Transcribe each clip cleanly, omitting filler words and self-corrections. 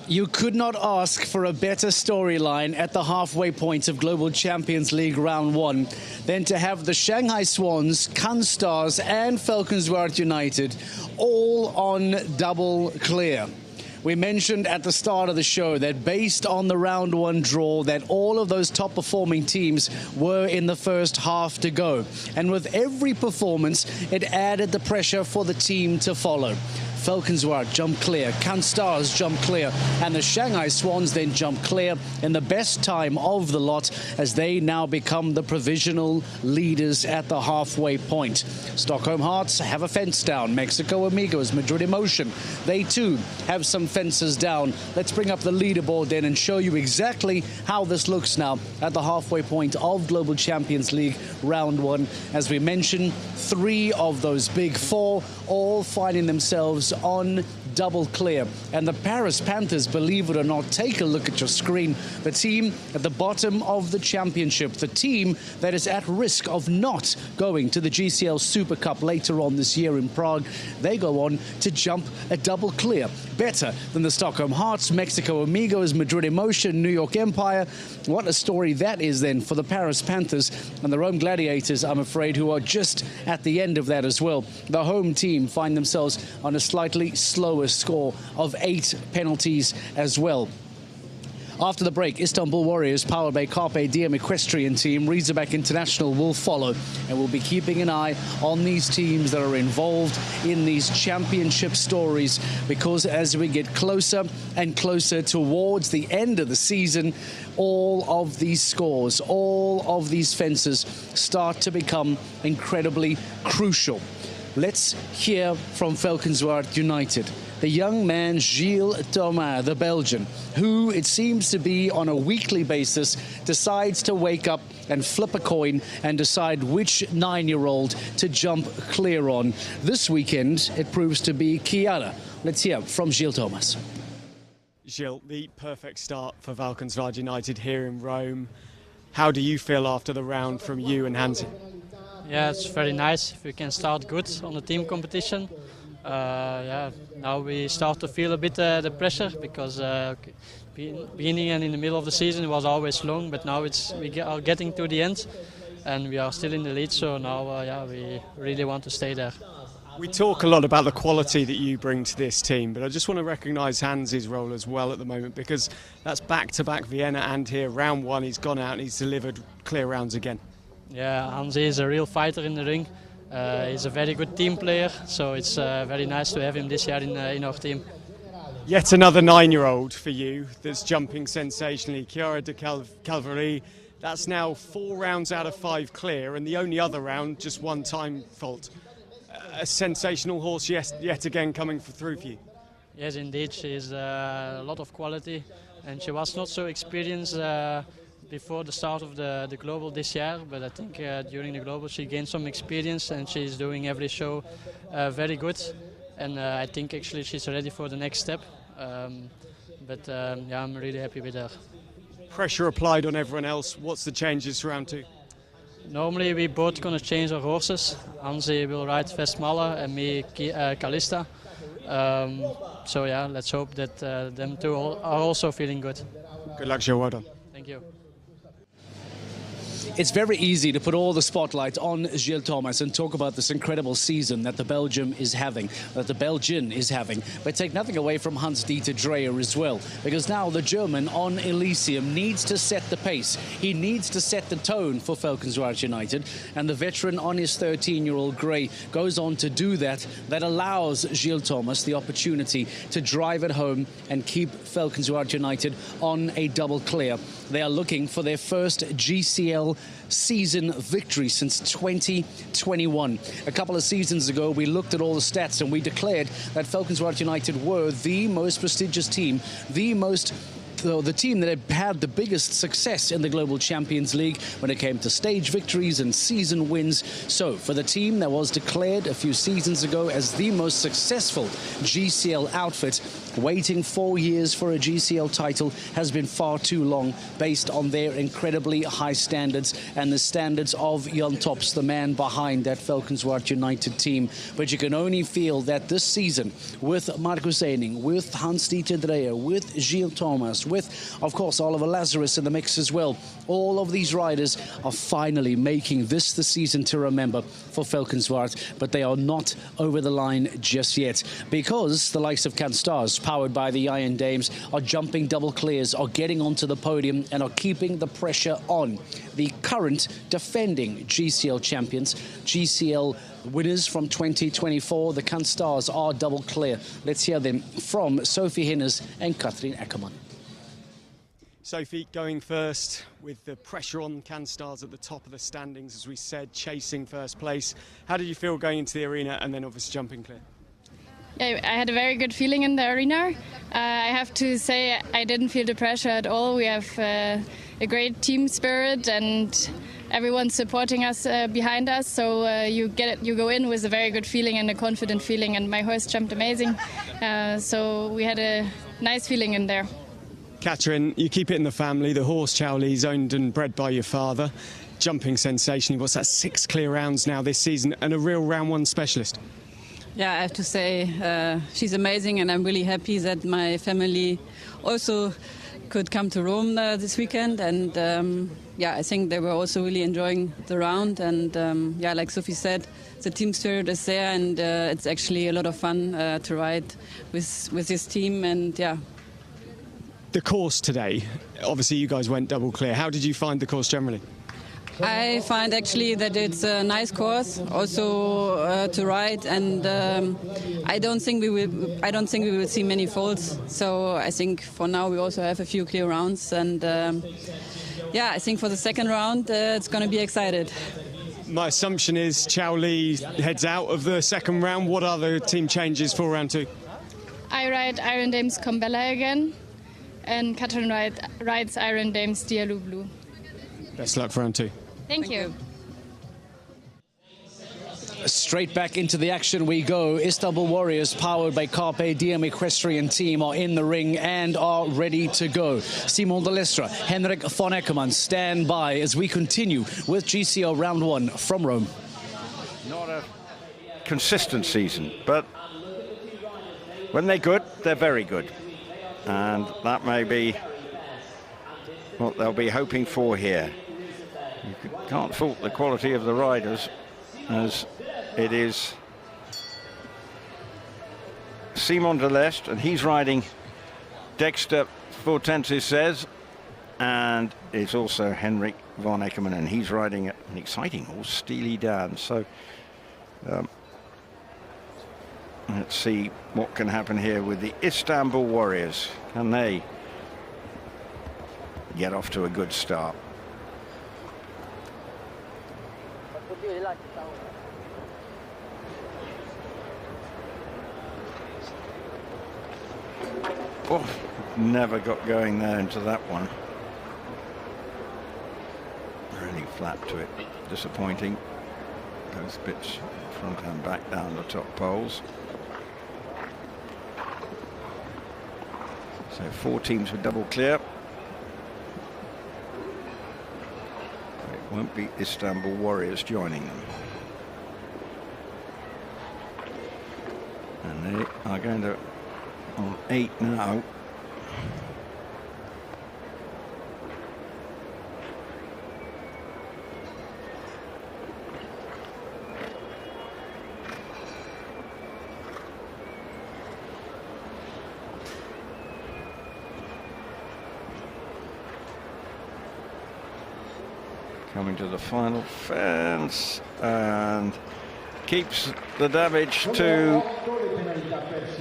You could not ask for a better storyline at the halfway point of Global Champions League Round 1 than to have the Shanghai Swans, Can Stars and Falcons United all on double clear. We mentioned at the start of the show that based on the round 1 draw that all of those top performing teams were in the first half to go. And with every performance, it added the pressure for the team to follow. Falcons jump clear, Can Stars jump clear, and the Shanghai Swans then jump clear in the best time of the lot as they now become the provisional leaders at the halfway point. Stockholm Hearts have a fence down. Mexico Amigos, Madrid Emotion, they too have some fences down. Let's bring up the leaderboard then and show you exactly how this looks now at the halfway point of Global Champions League Round 1. As we mentioned, 3 of those big 4 all finding themselves on double clear. And the Paris Panthers, believe it or not, take a look at your screen, the team at the bottom of the championship, the team that is at risk of not going to the GCL Super Cup later on this year in Prague, they go on to jump a double clear. Better than the Stockholm Hearts, Mexico Amigos, Madrid Emotion, New York Empire. What a story that is then for the Paris Panthers and the Rome Gladiators, I'm afraid, who are just at the end of that as well. The home team find themselves on a slightly slower score of 8 penalties as well. After the break, Istanbul Warriors, powered by Carpe Diem Equestrian Team, Razorback International will follow, and we'll be keeping an eye on these teams that are involved in these championship stories, because as we get closer and closer towards the end of the season, all of these scores, all of these fences start to become incredibly crucial. Let's hear from Falcons United. The young man, Gilles Thomas, the Belgian, who it seems to be on a weekly basis decides to wake up and flip a coin and decide which 9-year-old to jump clear on. This weekend, it proves to be Chiara. Let's hear from Gilles Thomas. Gilles, the perfect start for Falcons United here in Rome. How do you feel after the round from you and Hansi? Yeah, it's very nice if we can start good on the team competition. Now we start to feel a bit the pressure, because beginning and in the middle of the season it was always long, but now we are getting to the end and we are still in the lead, so now we really want to stay there. We talk a lot about the quality that you bring to this team, but I just want to recognise Hansi's role as well at the moment, because that's back-to-back Vienna and here. Round 1 he's gone out and he's delivered clear rounds again. Yeah, Hansi is a real fighter in the ring. He's a very good team player, so it's very nice to have him this year in our team. Yet another 9-year-old for you that's jumping sensationally, Chiara de Calvary. That's now 4 rounds out of 5 clear, and the only other round just 1 time fault. A sensational horse yet again coming through for you. Yes, indeed, she's a lot of quality, and she was not so experienced before the start of the Global this year, but I think during the Global she gained some experience and she's doing every show very good, and I think actually she's ready for the next step, I'm really happy with her. Pressure applied on everyone else. What's the changes for round 2? Normally we both going to change our horses. Hansi will ride Vestmalle and me Calista. Let's hope that them two are also feeling good. Good luck, Joe. Well done. Thank you. It's very easy to put all the spotlight on Gilles Thomas and talk about this incredible season that the Belgian is having. But take nothing away from Hans-Dieter Dreyer as well, because now the German on Elysium needs to set the pace. He needs to set the tone for Falcons United, and the veteran on his 13-year-old grey goes on to do that. That allows Gilles Thomas the opportunity to drive it home and keep Falcons United on a double clear. They are looking for their first GCL season victory since 2021. A couple of seasons ago, we looked at all the stats and we declared that Falcons United were the most prestigious team, the team that had the biggest success in the Global Champions League when it came to stage victories and season wins. So for the team that was declared a few seasons ago as the most successful GCL outfit, Waiting 4 years for a GCL title has been far too long based on their incredibly high standards and the standards of Jan Tops, the man behind that Valkenswaard United team. But you can only feel that this season, with Marcus Eining, with Hans-Dieter Dreyer, with Gilles Thomas, with, of course, Oliver Lazarus in the mix as well, all of these riders are finally making this the season to remember for Valkenswaard, but they are not over the line just yet, because the likes of Canstars, powered by the Iron Dames, are jumping double clears, are getting onto the podium and are keeping the pressure on. The current defending GCL champions, GCL winners from 2024, the Canstars are double clear. Let's hear them from Sophie Hinners and Katrien Ackermann. Sophie, going first with the pressure on Canstars at the top of the standings, as we said, chasing first place. How did you feel going into the arena and then obviously jumping clear? Yeah, I had a very good feeling in the arena. I have to say I didn't feel the pressure at all. We have a great team spirit and everyone's supporting us behind us. So you go in with a very good feeling and a confident feeling. And my horse jumped amazing. So we had a nice feeling in there. Katrien, you keep it in the family. The horse Chow Lee's owned and bred by your father. Jumping sensationally. What's that, 6 clear rounds now this season and a real round one specialist? Yeah, I have to say she's amazing, and I'm really happy that my family also could come to Rome this weekend. And yeah, I think they were also really enjoying the round. And yeah, like Sophie said, the team spirit is there, and it's actually a lot of fun to ride with this team. And yeah. The course today, obviously you guys went double clear. How did you find the course generally? I find actually that it's a nice course also to ride, and I don't think we will see many faults. So I think for now we also have a few clear rounds, and yeah, I think for the second round it's going to be excited. My assumption is Chow Lee heads out of the second round. What are the team changes for round 2? I ride Iron Dames Combella again, and Katrien rides Iron Dames Diallo Blue. Best luck for round 2. Thank you. Straight back into the action we go. Istanbul Warriors, powered by Carpe Diem Equestrian Team, are in the ring and are ready to go. Simon de Lestre, Henrik von Eckermann stand by as we continue with GCL Round 1 from Rome. Not a consistent season, but when they're good, they're very good. And that may be what they'll be hoping for here. You can't fault the quality of the riders, as it is Simon de Lestre, and he's riding Dexter Fortensis, and it's also Henrik von Eckermann, and he's riding an exciting horse, Steely Dan. So let's see what can happen here with the Istanbul Warriors. Can they get off to a good start? Oh, never got going there into that one. Really flat to it. Disappointing. Both bits front and back down the top poles. So 4 teams with double clear. It won't be Istanbul Warriors joining them. And they are going to on 8 now. Coming to the final fence and keeps the damage to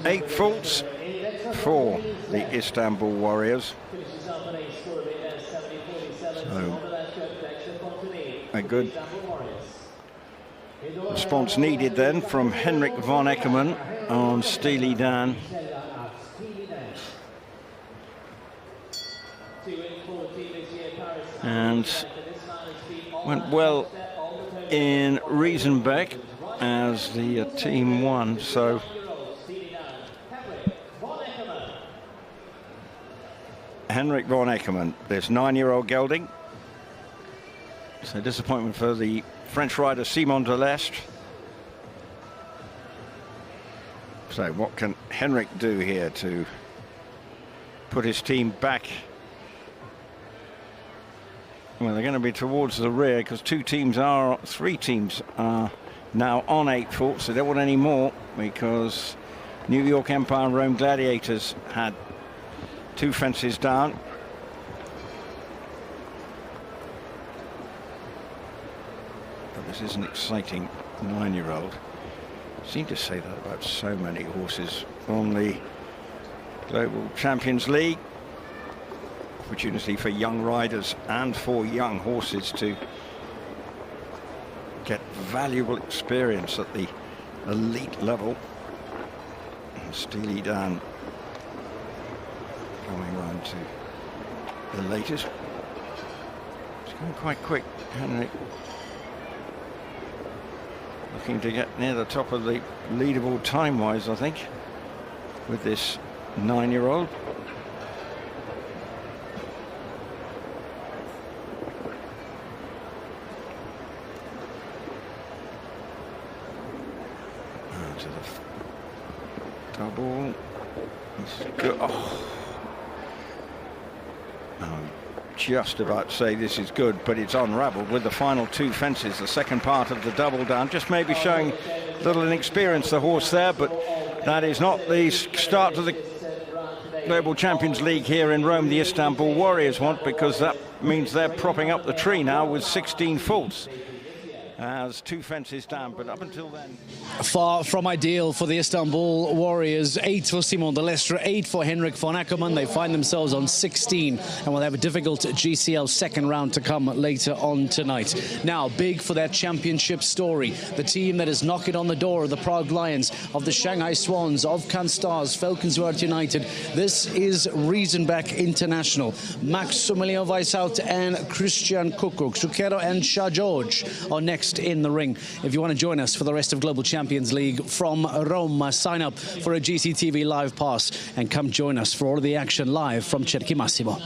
8 faults for the Istanbul Warriors. So a good response needed then from Henrik von Eckermann on Steely Dan. And went well in Riesenbeck as the team won. So Henrik von Eckermann, this 9-year-old gelding. So disappointment for the French rider Simon Delestre. So what can Henrik do here to put his team back? Well, they're going to be towards the rear because three teams are now on 8 faults. They don't want any more because New York Empire and Rome Gladiators had 2 fences down. But this is an exciting 9-year-old. Seem to say that about so many horses on the Global Champions League. Opportunity for young riders and for young horses to get valuable experience at the elite level. And Steely Dan going round to the latest. It's going quite quick, Henrik. Looking to get near the top of the leaderboard time-wise, I think, with this 9-year-old. To the double. Oh. I'm just about to say this is good, but it's unravelled with the final 2 fences. The second part of the double down, just maybe showing a little inexperience, the horse there, but that is not the start to the Global Champions League here in Rome the Istanbul Warriors want, because that means they're propping up the tree now with 16 faults. As 2 fences down, but up until then, far from ideal for the Istanbul Warriors. 8 for Simon Delestre, 8 for Henrik von Eckermann. They find themselves on 16 and will have a difficult GCL second round to come later on tonight. Now, big for their championship story. The team that is knocking on the door of the Prague Lions, of the Shanghai Swans, of Cannes Stars, Falkenswerd United. This is Riesenbeck International. Maximilian Weishout and Christian Kuckuck. Zucchero and Shah George are next in the ring. If you want to join us for the rest of Global Champions League from Rome, sign up for a GCTV live pass and come join us for all of the action live from Cerchi Massimo.